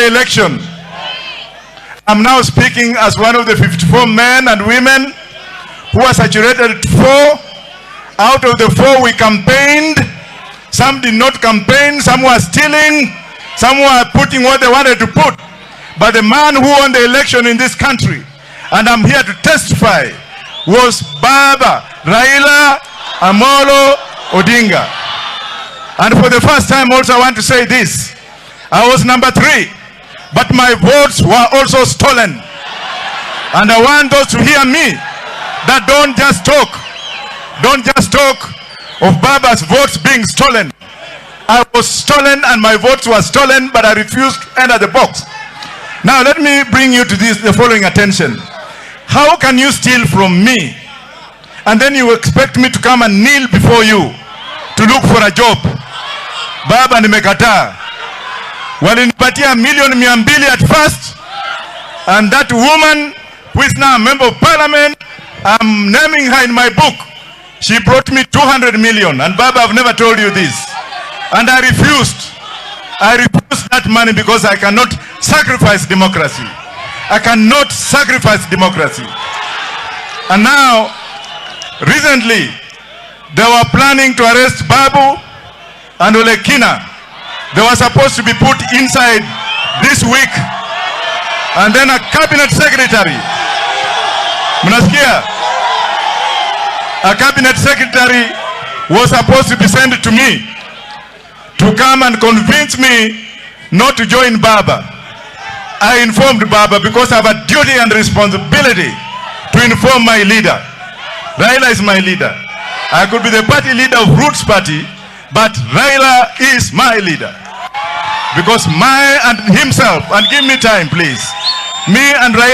the election. I'm now speaking as one of the 54 men and women who are saturated 4. Out of the 4 we campaigned. Some did not campaign, some were stealing, some were putting what they wanted to put. But the man who won the election in this country, and I'm here to testify, was Baba Raila Amolo Odinga. And for the first time also I want to say this. I was number 3, but my votes were also stolen. And I want those to hear me that don't just talk of Baba's votes being stolen. I was stolen and my votes were stolen, but I refused to enter the box. Now let me bring you to the following attention. How can you steal from me and then you expect me to come and kneel before you to look for a job? Baba nimekataa. Walinipatia milioni 200 at first, and that woman who is now a member of parliament, I'm naming her in my book, she brought me 200 million, and Baba, I've never told you this. And I refused that money because I cannot sacrifice democracy. I cannot sacrifice democracy. And now, recently, they were planning to arrest Babu and Olekina. They were supposed to be put inside this week. And then a cabinet secretary, Mnasikia? A cabinet secretary was supposed to be sent to me to come and convince me not to join Baba. I informed Baba because I have a duty and responsibility to inform my leader. Raila is my leader. I could be the party leader of Roots Party, but Raila is my leader. Because and himself, and give me time please, me and Raila